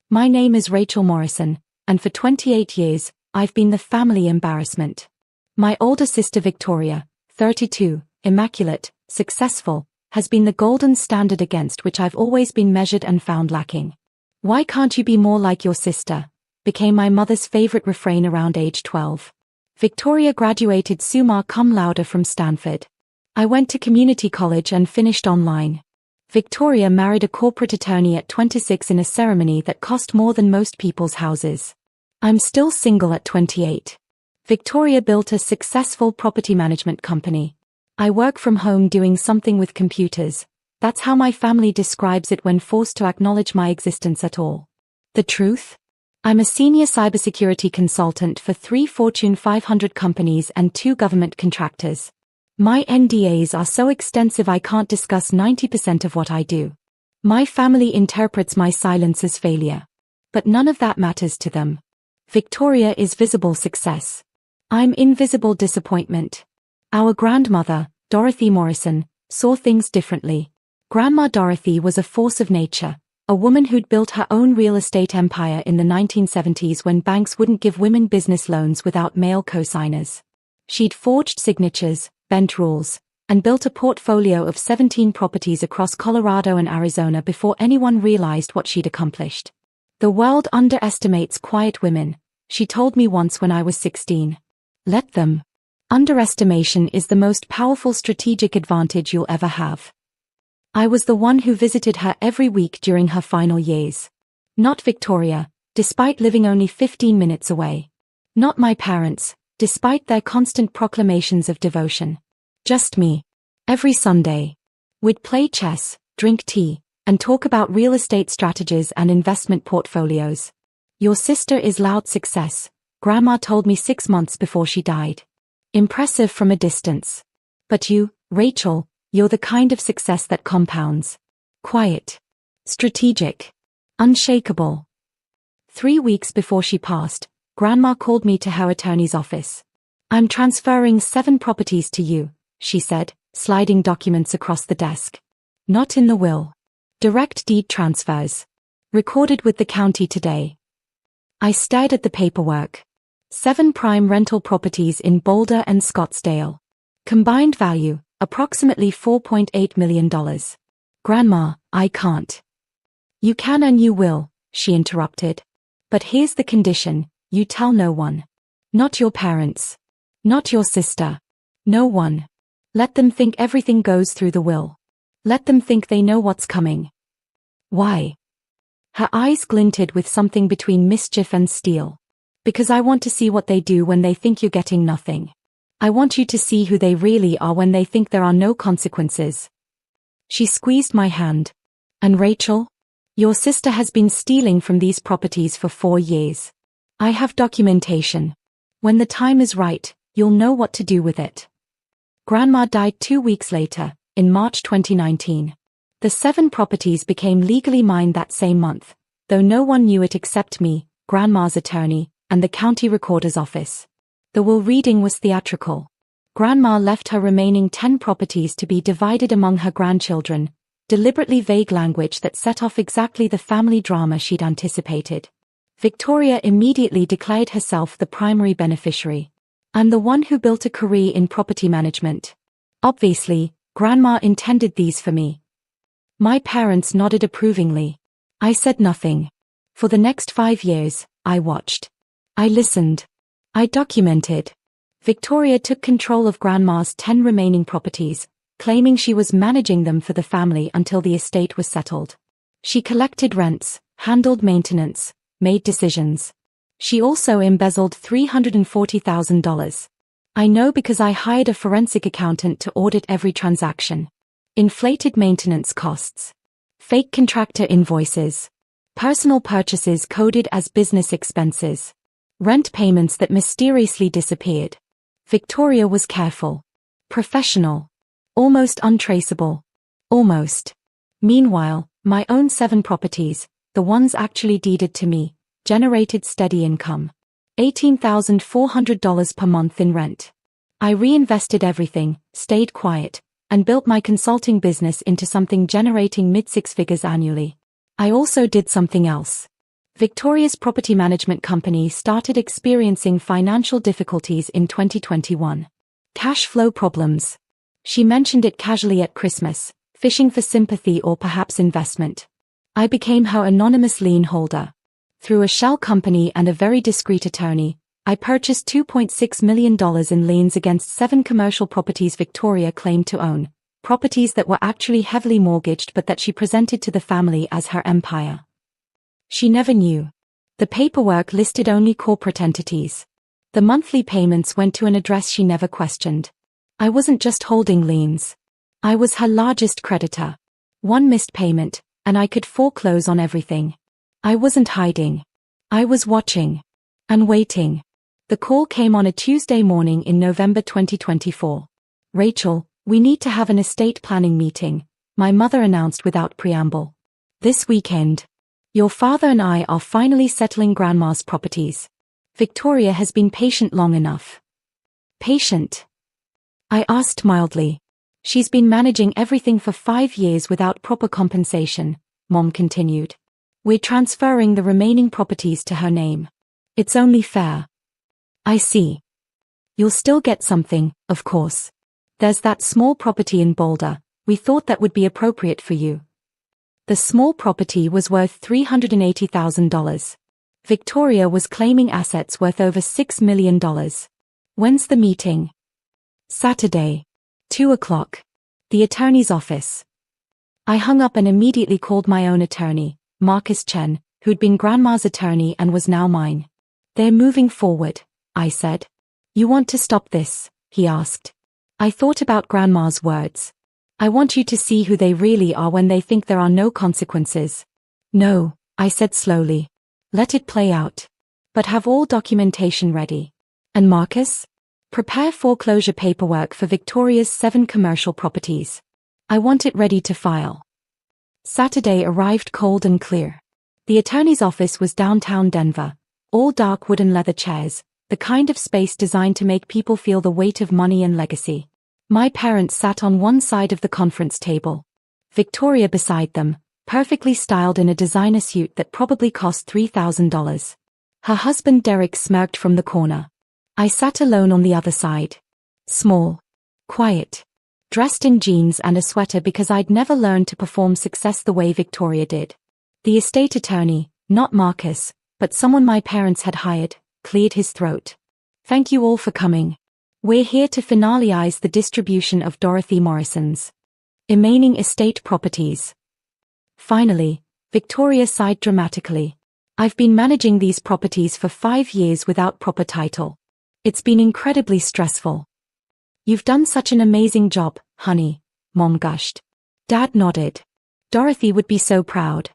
My name is Rachel Morrison, and for 28 years, I've been the family embarrassment. My older sister Victoria, 32, immaculate, successful, has been the golden standard against which I've always been measured and found lacking. "Why can't you be more like your sister?" became my mother's favorite refrain around age 12. Victoria graduated summa cum laude from Stanford. I went to community college and finished online. Victoria married a corporate attorney at 26 in a ceremony that cost more than most people's houses. I'm still single at 28. Victoria built a successful property management company. I work from home doing something with computers. That's how my family describes it when forced to acknowledge my existence at all. The truth? I'm a senior cybersecurity consultant for 3 Fortune 500 companies and 2 government contractors. My NDAs are so extensive I can't discuss 90% of what I do. My family interprets my silence as failure. But none of that matters to them. Victoria is visible success. I'm invisible disappointment. Our grandmother, Dorothy Morrison, saw things differently. Grandma Dorothy was a force of nature, a woman who'd built her own real estate empire in the 1970s when banks wouldn't give women business loans without male co-signers. She'd forged signatures, bent rules, and built a portfolio of 17 properties across Colorado and Arizona before anyone realized what she'd accomplished. "The world underestimates quiet women," she told me once when I was 16. Let them. Underestimation is the most powerful strategic advantage you'll ever have. I was the one who visited her every week during her final years. Not Victoria, despite living only 15 minutes away. Not my parents, despite their constant proclamations of devotion. Just me. Every Sunday. We'd play chess, drink tea, and talk about real estate strategies and investment portfolios. "Your sister is loud success," Grandma told me 6 months before she died. Impressive from a distance. But you, Rachel, you're the kind of success that compounds. Quiet. Strategic. Unshakable. 3 weeks before she passed, Grandma called me to her attorney's office. "I'm transferring 7 properties to you," she said, sliding documents across the desk. "Not in the will. Direct deed transfers. Recorded with the county today." I stared at the paperwork. 7 prime rental properties in Boulder and Scottsdale. Combined value, approximately $4.8 million. "Grandma, I can't." "You can and you will," she interrupted. "But here's the condition, you tell no one. Not your parents. Not your sister. No one. Let them think everything goes through the will. Let them think they know what's coming." "Why?" Her eyes glinted with something between mischief and steel. "Because I want to see what they do when they think you're getting nothing. I want you to see who they really are when they think there are no consequences." She squeezed my hand. "And Rachel? Your sister has been stealing from these properties for 4 years. I have documentation. When the time is right, you'll know what to do with it." Grandma died 2 weeks later, in March 2019. The 7 properties became legally mine that same month, though no one knew it except me, Grandma's attorney, and the county recorder's office. The will reading was theatrical. Grandma left her remaining 10 properties to be divided among her grandchildren, deliberately vague language that set off exactly the family drama she'd anticipated. Victoria immediately declared herself the primary beneficiary. "I'm the one who built a career in property management. Obviously, Grandma intended these for me." My parents nodded approvingly. I said nothing. For the next 5 years, I watched. I listened. I documented. Victoria took control of Grandma's 10 remaining properties, claiming she was managing them for the family until the estate was settled. She collected rents, handled maintenance, made decisions. She also embezzled $340,000. I know because I hired a forensic accountant to audit every transaction. Inflated maintenance costs. Fake contractor invoices. Personal purchases coded as business expenses. Rent payments that mysteriously disappeared. Victoria was careful. Professional. Almost untraceable. Almost. Meanwhile, my own 7 properties, the ones actually deeded to me, generated steady income. $18,400 per month in rent. I reinvested everything, stayed quiet, and built my consulting business into something generating mid-6 figures annually. I also did something else. Victoria's property management company started experiencing financial difficulties in 2021. Cash flow problems. She mentioned it casually at Christmas, fishing for sympathy or perhaps investment. I became her anonymous lien holder. Through a shell company and a very discreet attorney, I purchased $2.6 million in liens against 7 commercial properties Victoria claimed to own, properties that were actually heavily mortgaged but that she presented to the family as her empire. She never knew. The paperwork listed only corporate entities. The monthly payments went to an address she never questioned. I wasn't just holding liens. I was her largest creditor. One missed payment, and I could foreclose on everything. I wasn't hiding. I was watching. And waiting. The call came on a Tuesday morning in November 2024. "Rachel, we need to have an estate planning meeting," my mother announced without preamble. "This weekend. Your father and I are finally settling Grandma's properties. Victoria has been patient long enough." "Patient?" I asked mildly. "She's been managing everything for 5 years without proper compensation," Mom continued. "We're transferring the remaining properties to her name. It's only fair." "I see. You'll still get something, of course. There's that small property in Boulder. We thought that would be appropriate for you." The small property was worth $380,000. Victoria was claiming assets worth over $6 million. "When's the meeting?" "Saturday. 2 o'clock. The attorney's office." I hung up and immediately called my own attorney, Marcus Chen, who'd been Grandma's attorney and was now mine. "They're moving forward," I said. "You want to stop this?" he asked. I thought about Grandma's words. "I want you to see who they really are when they think there are no consequences." "No," I said slowly. "Let it play out. But have all documentation ready. And Marcus? Prepare foreclosure paperwork for Victoria's 7 commercial properties. I want it ready to file." Saturday arrived cold and clear. The attorney's office was downtown Denver, all dark wood and leather chairs, the kind of space designed to make people feel the weight of money and legacy. My parents sat on one side of the conference table. Victoria beside them, perfectly styled in a designer suit that probably cost $3,000. Her husband Derek smirked from the corner. I sat alone on the other side. Small. Quiet. Dressed in jeans and a sweater because I'd never learned to perform success the way Victoria did. The estate attorney, not Marcus, but someone my parents had hired, cleared his throat. "Thank you all for coming. We're here to finalize the distribution of Dorothy Morrison's remaining estate properties." Finally, Victoria sighed dramatically. "I've been managing these properties for 5 years without proper title. It's been incredibly stressful." "You've done such an amazing job, honey," Mom gushed. Dad nodded. "Dorothy would be so proud."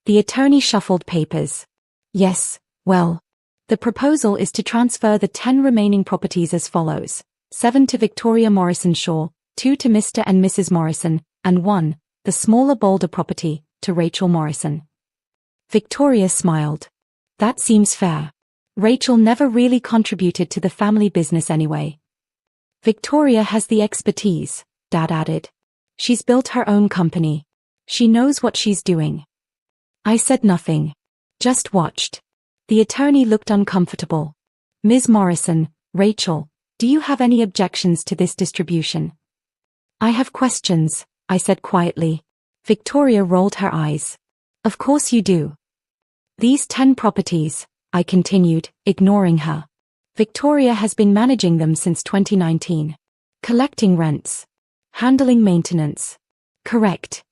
The attorney shuffled papers. "Yes, well. The proposal is to transfer the 10 remaining properties as follows: 7 to Victoria Morrison Shaw, 2 to Mr. and Mrs. Morrison, and 1, the smaller Boulder property, to Rachel Morrison." Victoria smiled. "That seems fair. Rachel never really contributed to the family business anyway." "Victoria has the expertise," Dad added. "She's built her own company. She knows what she's doing." I said nothing. Just watched. The attorney looked uncomfortable. "Ms. Morrison, Rachel, do you have any objections to this distribution?" "I have questions," I said quietly. Victoria rolled her eyes. "Of course you do." "These 10 properties," I continued, ignoring her. "Victoria has been managing them since 2019. Collecting rents. Handling maintenance." "Correct."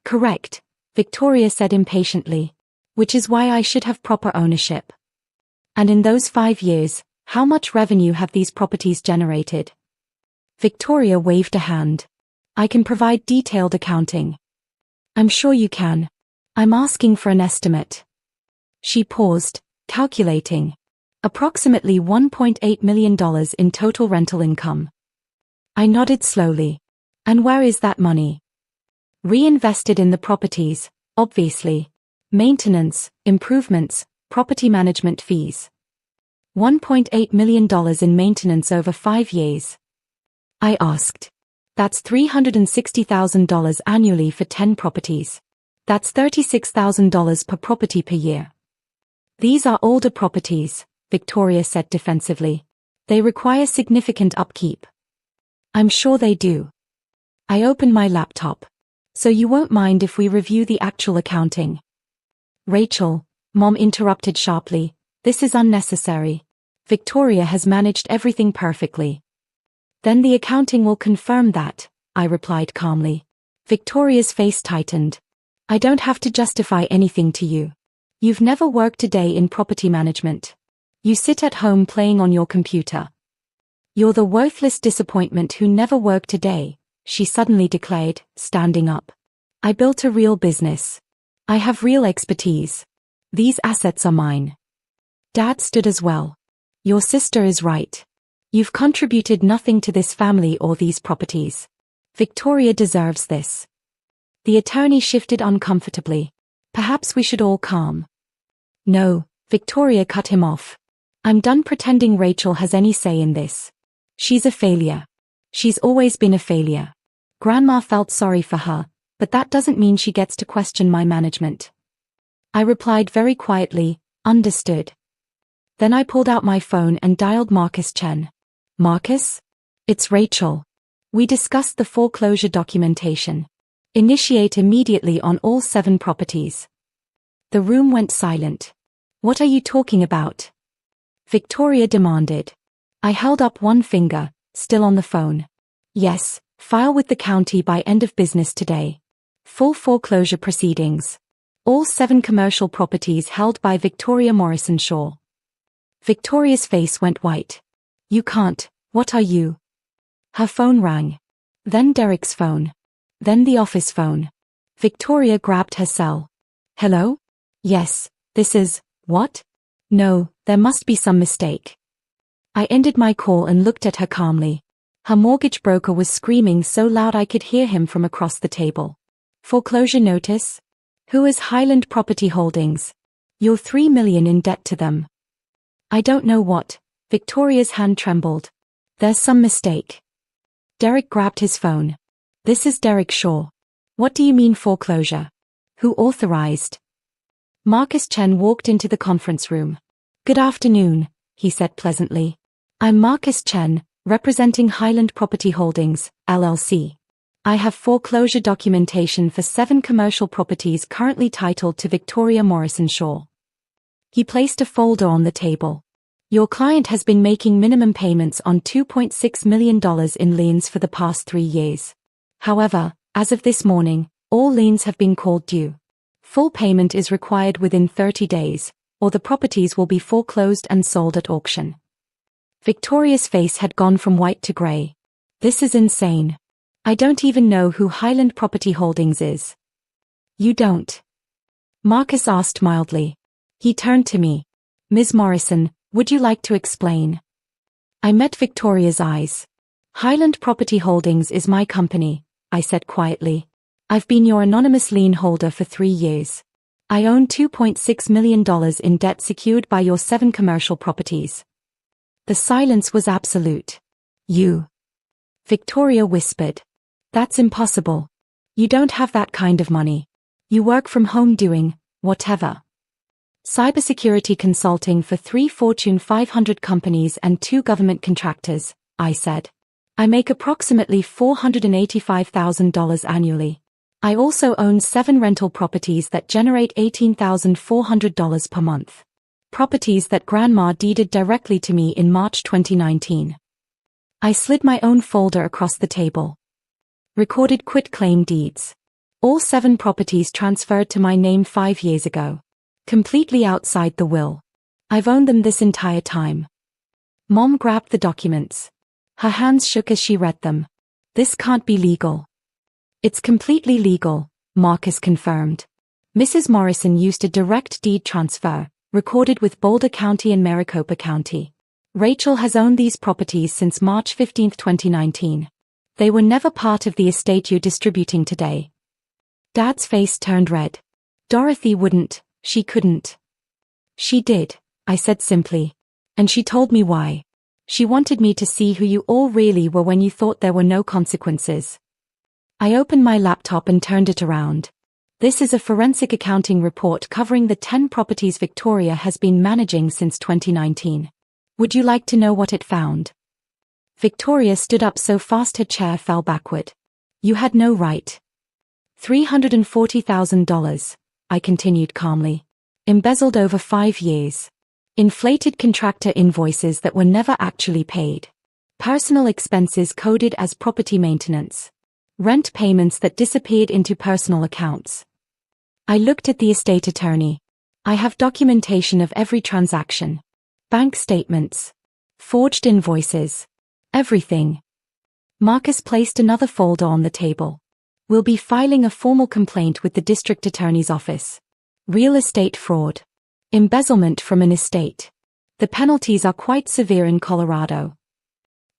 "Correct," Victoria said impatiently. "Which is why I should have proper ownership." "And in those 5 years, how much revenue have these properties generated?" Victoria waved a hand. "I can provide detailed accounting." "I'm sure you can. I'm asking for an estimate." She paused, calculating. "Approximately $1.8 million in total rental income." I nodded slowly. "And where is that money?" "Reinvested in the properties, obviously. Maintenance, improvements, property management fees." $1.8 million in maintenance over 5 years. I asked. "That's $360,000 annually for 10 properties. That's $36,000 per property per year, These are older properties, Victoria said defensively. They require significant upkeep. I'm sure they do. I opened my laptop. So you won't mind if we review the actual accounting? Rachel, Mom interrupted sharply, this is unnecessary. Victoria has managed everything perfectly. Then the accounting will confirm that, I replied calmly. Victoria's face tightened. I don't have to justify anything to you. You've never worked a day in property management. You sit at home playing on your computer. You're the worthless disappointment who never worked a day, she suddenly declared, standing up. I built a real business. I have real expertise. These assets are mine. Dad stood as well. Your sister is right. You've contributed nothing to this family or these properties. Victoria deserves this. The attorney shifted uncomfortably. Perhaps we should all calm. No, Victoria cut him off. I'm done pretending Rachel has any say in this. She's a failure. She's always been a failure. Grandma felt sorry for her, but that doesn't mean she gets to question my management. I replied very quietly, understood. Then I pulled out my phone and dialed Marcus Chen. Marcus? It's Rachel. We discussed the foreclosure documentation. Initiate immediately on all 7 properties. The room went silent. What are you talking about? Victoria demanded. I held up one finger, still on the phone. Yes, file with the county by end of business today. Full foreclosure proceedings. All 7 commercial properties held by Victoria Morrison Shaw. Victoria's face went white. You can't, what are you? Her phone rang. Then Derek's phone. Then the office phone. Victoria grabbed her cell. Hello? Yes, this is, what? No, there must be some mistake. I ended my call and looked at her calmly. Her mortgage broker was screaming so loud I could hear him from across the table. Foreclosure notice? Who is Highland Property Holdings? You're $3 million in debt to them. I don't know what. Victoria's hand trembled. There's some mistake. Derek grabbed his phone. This is Derek Shaw. What do you mean foreclosure? Who authorized? Marcus Chen walked into the conference room. Good afternoon, he said pleasantly. I'm Marcus Chen, representing Highland Property Holdings, LLC. I have foreclosure documentation for 7 commercial properties currently titled to Victoria Morrison Shaw. He placed a folder on the table. Your client has been making minimum payments on $2.6 million in liens for the past 3 years. However, as of this morning, all liens have been called due. Full payment is required within 30 days, or the properties will be foreclosed and sold at auction. Victoria's face had gone from white to gray. This is insane. I don't even know who Highland Property Holdings is. You don't? Marcus asked mildly. He turned to me. Ms. Morrison, would you like to explain? I met Victoria's eyes. Highland Property Holdings is my company, I said quietly. I've been your anonymous lien holder for 3 years. I own $2.6 million in debt secured by your 7 commercial properties. The silence was absolute. You. Victoria whispered. That's impossible. You don't have that kind of money. You work from home doing, whatever. Cybersecurity consulting for 3 Fortune 500 companies and 2 government contractors, I said. I make approximately $485,000 annually. I also own 7 rental properties that generate $18,400 per month. Properties that Grandma deeded directly to me in March 2019. I slid my own folder across the table. Recorded quitclaim deeds. All 7 properties transferred to my name 5 years ago. Completely outside the will. I've owned them this entire time. Mom grabbed the documents. Her hands shook as she read them. This can't be legal. It's completely legal, Marcus confirmed. Mrs. Morrison used a direct deed transfer, recorded with Boulder County and Maricopa County. Rachel has owned these properties since March 15, 2019. They were never part of the estate you're distributing today. Dad's face turned red. Dorothy wouldn't. She couldn't. She did, I said simply. And she told me why. She wanted me to see who you all really were when you thought there were no consequences. I opened my laptop and turned it around. This is a forensic accounting report covering the 10 properties Victoria has been managing since 2019. Would you like to know what it found? Victoria stood up so fast her chair fell backward. You had no right. $340,000, I continued calmly. Embezzled over 5 years. Inflated contractor invoices that were never actually paid. Personal expenses coded as property maintenance. Rent payments that disappeared into personal accounts. I looked at the estate attorney. I have documentation of every transaction. Bank statements. Forged invoices. Everything. Marcus placed another folder on the table. We'll be filing a formal complaint with the district attorney's office. Real estate fraud. Embezzlement from an estate. The penalties are quite severe in Colorado.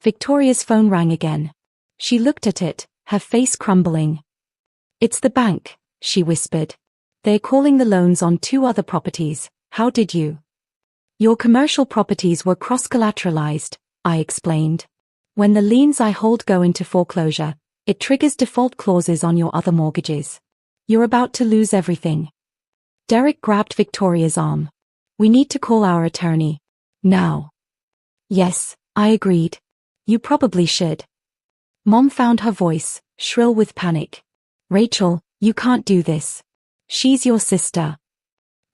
Victoria's phone rang again. She looked at it, her face crumbling. It's the bank, she whispered. They're calling the loans on 2 other properties. How did you? Your commercial properties were cross-collateralized, I explained. When the liens I hold go into foreclosure, it triggers default clauses on your other mortgages. You're about to lose everything. Derek grabbed Victoria's arm. We need to call our attorney. Now. Yes, I agreed. You probably should. Mom found her voice, shrill with panic. Rachel, you can't do this. She's your sister.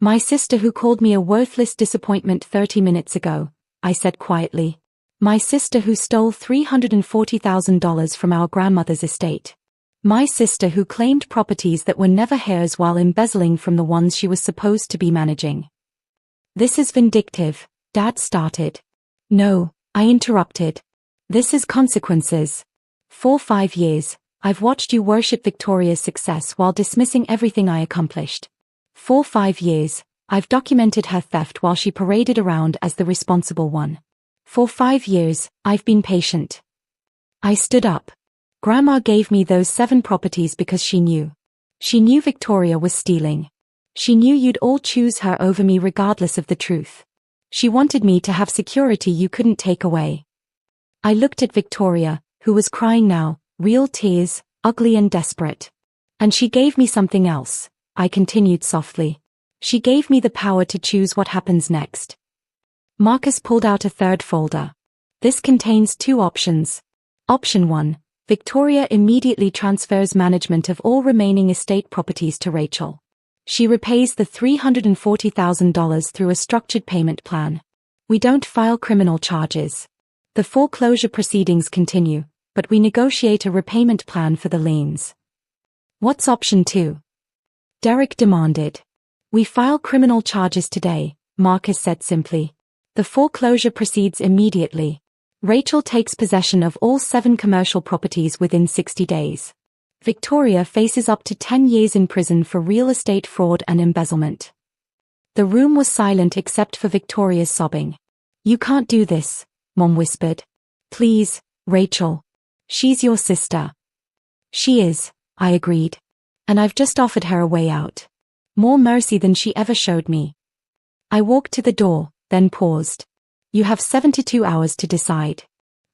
My sister who called me a worthless disappointment 30 minutes ago, I said quietly. My sister who stole $340,000 from our grandmother's estate. My sister who claimed properties that were never hers while embezzling from the ones she was supposed to be managing. This is vindictive, Dad started. No, I interrupted. This is consequences. For 5 years, I've watched you worship Victoria's success while dismissing everything I accomplished. For 5 years, I've documented her theft while she paraded around as the responsible one. For 5 years, I've been patient. I stood up. Grandma gave me those 7 properties because she knew. She knew Victoria was stealing. She knew you'd all choose her over me regardless of the truth. She wanted me to have security you couldn't take away. I looked at Victoria, who was crying now, real tears, ugly and desperate. And she gave me something else, I continued softly. She gave me the power to choose what happens next. Marcus pulled out a 3rd folder. This contains 2 options. Option 1. Victoria immediately transfers management of all remaining estate properties to Rachel. She repays the $340,000 through a structured payment plan. We don't file criminal charges. The foreclosure proceedings continue, but we negotiate a repayment plan for the liens. What's option 2? Derek demanded. We file criminal charges today, Marcus said simply. The foreclosure proceeds immediately. Rachel takes possession of all 7 commercial properties within 60 days. Victoria faces up to 10 years in prison for real estate fraud and embezzlement. The room was silent except for Victoria's sobbing. You can't do this, Mom whispered. Please, Rachel. She's your sister. She is, I agreed. And I've just offered her a way out. More mercy than she ever showed me. I walked to the door, then paused. You have 72 hours to decide.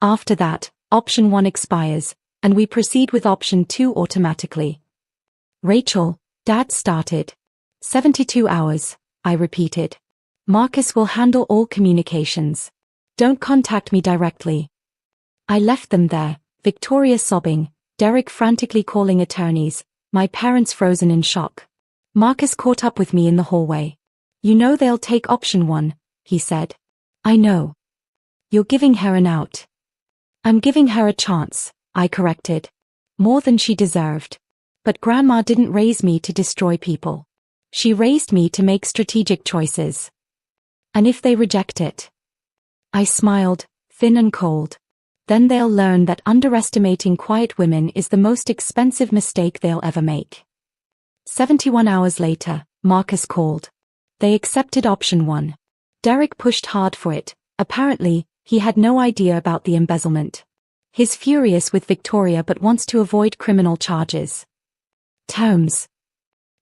After that, option 1 expires, and we proceed with option 2 automatically. Rachel, Dad started. 72 hours, I repeated. Marcus will handle all communications. Don't contact me directly. I left them there, Victoria sobbing, Derek frantically calling attorneys, my parents frozen in shock. Marcus caught up with me in the hallway. You know they'll take option 1, he said. I know. You're giving her an out. I'm giving her a chance, I corrected. More than she deserved. But Grandma didn't raise me to destroy people. She raised me to make strategic choices. And if they reject it? I smiled, thin and cold. Then they'll learn that underestimating quiet women is the most expensive mistake they'll ever make. 71 hours later, Marcus called. They accepted option 1. Derek pushed hard for it. Apparently, he had no idea about the embezzlement. He's furious with Victoria but wants to avoid criminal charges. Terms.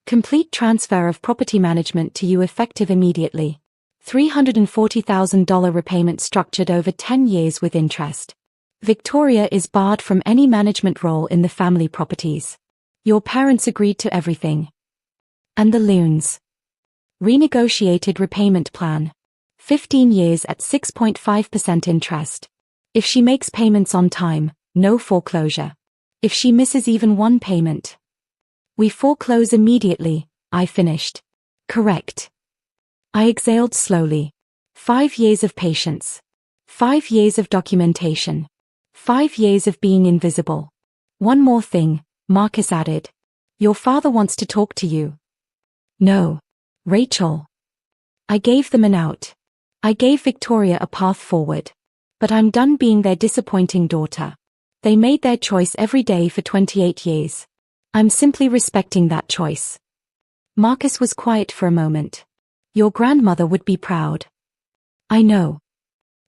Complete transfer of property management to you effective immediately. $340,000 repayment structured over 10 years with interest. Victoria is barred from any management role in the family properties. Your parents agreed to everything. And the loans. Renegotiated repayment plan. 15 years at 6.5% interest. If she makes payments on time, no foreclosure. If she misses even one payment, we foreclose immediately, I finished. Correct. I exhaled slowly. 5 years of patience. 5 years of documentation. 5 years of being invisible. One more thing, Marcus added. Your father wants to talk to you. No. Rachel. I gave them an out. I gave Victoria a path forward. But I'm done being their disappointing daughter. They made their choice every day for 28 years. I'm simply respecting that choice. Marcus was quiet for a moment. Your grandmother would be proud. I know.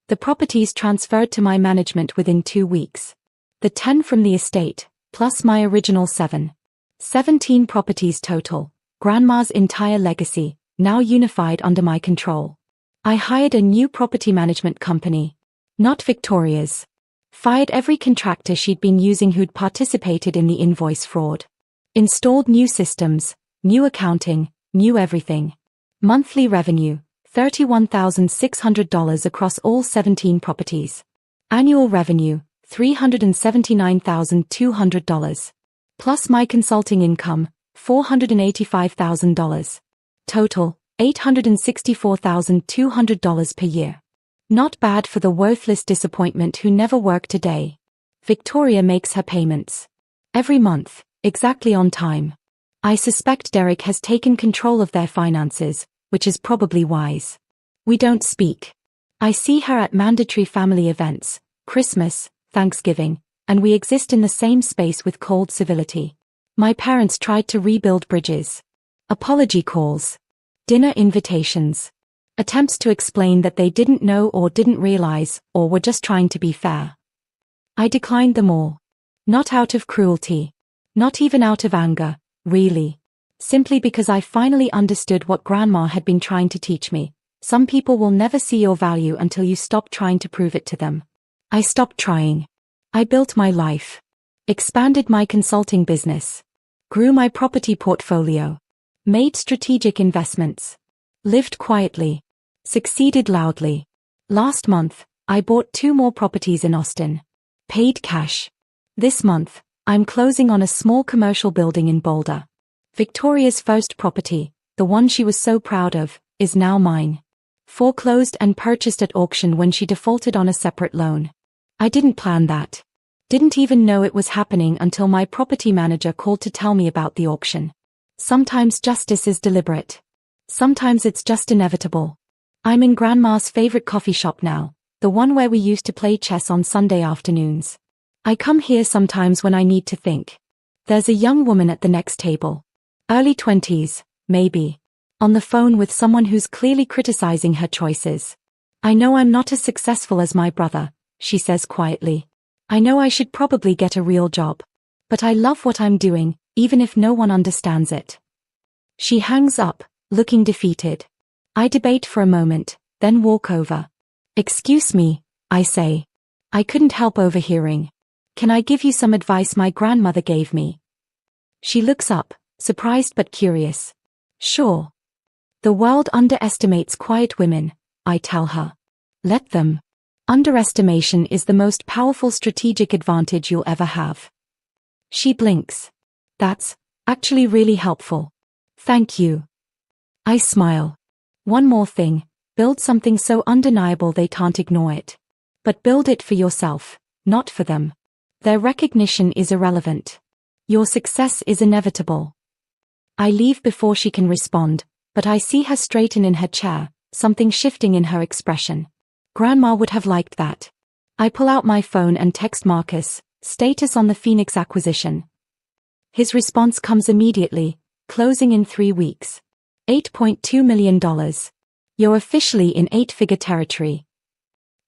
The properties transferred to my management within 2 weeks. The 10 from the estate, plus my original 7. 17 properties total, Grandma's entire legacy, now unified under my control. I hired a new property management company. Not Victoria's. Fired every contractor she'd been using who'd participated in the invoice fraud. Installed new systems, new accounting, new everything. Monthly revenue, $31,600 across all 17 properties. Annual revenue, $379,200. Plus my consulting income, $485,000. Total, $864,200 per year. Not bad for the worthless disappointment who never worked a day. Victoria makes her payments. Every month, exactly on time. I suspect Derek has taken control of their finances, which is probably wise. We don't speak. I see her at mandatory family events, Christmas, Thanksgiving, and we exist in the same space with cold civility. My parents tried to rebuild bridges. Apology calls. Dinner invitations. Attempts to explain that they didn't know or didn't realize, or were just trying to be fair. I declined them all. Not out of cruelty. Not even out of anger, really. Simply because I finally understood what Grandma had been trying to teach me. Some people will never see your value until you stop trying to prove it to them. I stopped trying. I built my life. Expanded my consulting business. Grew my property portfolio. Made strategic investments. Lived quietly. Succeeded loudly. Last month, I bought 2 more properties in Austin. Paid cash. This month, I'm closing on a small commercial building in Boulder. Victoria's first property, the one she was so proud of, is now mine. Foreclosed and purchased at auction when she defaulted on a separate loan. I didn't plan that. Didn't even know it was happening until my property manager called to tell me about the auction. Sometimes justice is deliberate. Sometimes it's just inevitable. I'm in Grandma's favorite coffee shop now, the one where we used to play chess on Sunday afternoons. I come here sometimes when I need to think. There's a young woman at the next table. Early 20s, maybe. On the phone with someone who's clearly criticizing her choices. I know I'm not as successful as my brother, she says quietly. I know I should probably get a real job. But I love what I'm doing, even if no one understands it. She hangs up, looking defeated. I debate for a moment, then walk over. Excuse me, I say. I couldn't help overhearing. Can I give you some advice my grandmother gave me? She looks up, surprised but curious. Sure. The world underestimates quiet women, I tell her. Let them. Underestimation is the most powerful strategic advantage you'll ever have. She blinks. That's actually really helpful. Thank you. I smile. One more thing, build something so undeniable they can't ignore it. But build it for yourself, not for them. Their recognition is irrelevant. Your success is inevitable. I leave before she can respond, but I see her straighten in her chair, something shifting in her expression. Grandma would have liked that. I pull out my phone and text Marcus, status on the Phoenix acquisition. His response comes immediately, closing in 3 weeks. $8.2 million. You're officially in 8-figure territory.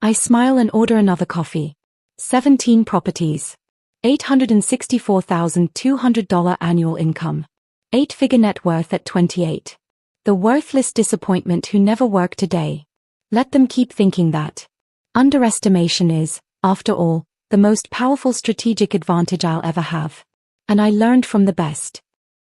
I smile and order another coffee. 17 properties. $864,200 annual income. 8-figure net worth at 28. The worthless disappointment who never worked a day. Let them keep thinking that. Underestimation is, after all, the most powerful strategic advantage I'll ever have. And I learned from the best.